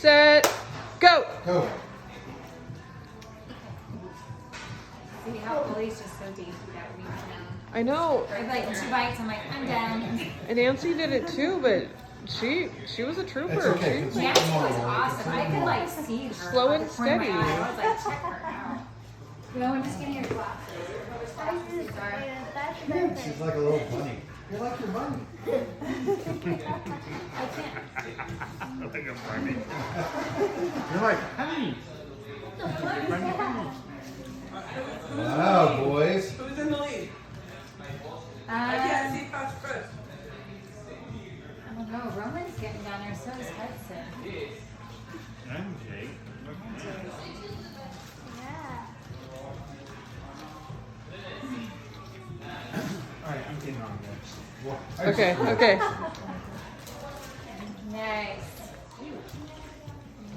Set, go. Go. See how Lily's just so dainty that we went down. I know. I like 2 bites, I'm like, I'm done. And Nancy did it too, but she was a trooper. It's okay. She- Nancy was awesome. I could like see her. Slow out and the corner of my steady. eye. I was like, check her out. No, I'm just getting her glasses. She's like a little bunny. You're like your bunny. I can't. Like a bunny. You're like, honey. Wow, boys. Who's in the lead? I can't see past Chris. I don't know. Roman's getting down there, so is Hudson. I'm Jake. Alright, I'm getting on this. Okay, okay. Nice.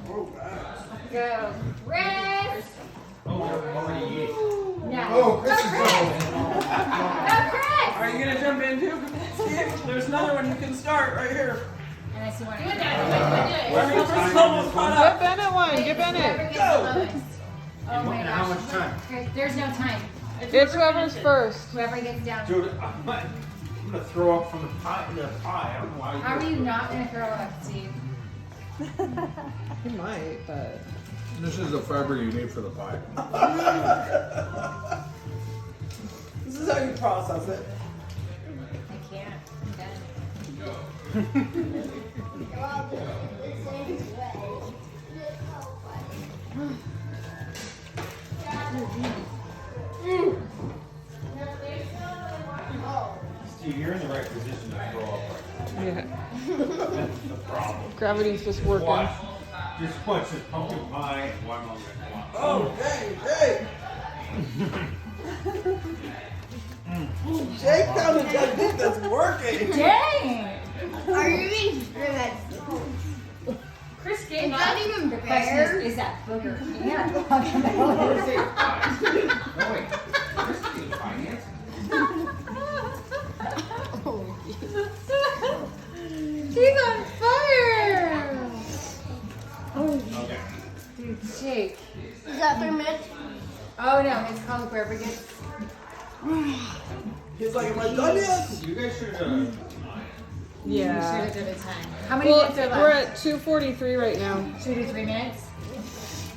Oh, wow. Go. Chris! Yeah. Oh, Chris is Go, Chris! Are you going to jump in too? See, there's another one you can start right here. And I see one. Chris is almost caught Get up. Bennett one. Get Bennett. Oh my How gosh. much time? Chris, there's no time. It's whoever's first. Whoever gets down. Dude, I'm gonna throw up from the pie. I don't know why. How are you not going to throw up, Steve? He might, but This is the fiber you need for the pie. This is how you process it. I can't. I'm done. Steve, you're in the right position to throw up right yeah. now. That's the problem. Gravity's just working. Watch. Just watch this pumpkin pie and one on the one. Oh, dang, Jake. Jake found a technique that's working. Dang! Are you being sure Chris gave It's not even The question is, fair. is that booger? Yeah. No, wait. This is finance. He's on fire! Okay. Dude, Jake. Is that 3 minutes? Oh no, it's called wherever gets. He's like, am I done yet? You guys should We should Yeah. have done a time. How many Well, minutes are we're left? at 2:43 right now. 2 to 3 minutes?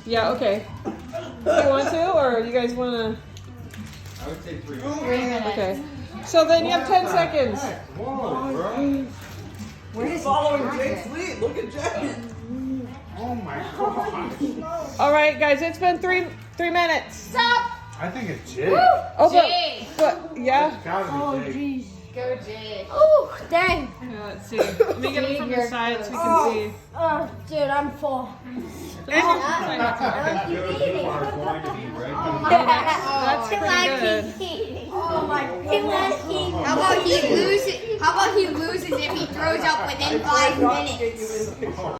Yeah. Okay. You want to, or you guys want to? I would say 3. 3 minutes. Okay. So then you have 10 seconds. Whoa, bro. Where does Following he Jake's lead. Look at Jake. Oh my gosh. All right, guys. It's been three minutes. Stop! I think it's Jake. Oh, Jake! but yeah. It's gotta be Jake. Go, Jake. Oh, dang. Yeah, let's see. Let me get it from the side so we can see. Oh, dude, I'm full. That's You're eating. going to be right. pretty good. Eating. Oh my god. How about he loses? How about he loses if he throws up within 5 minutes? Get you in the picture.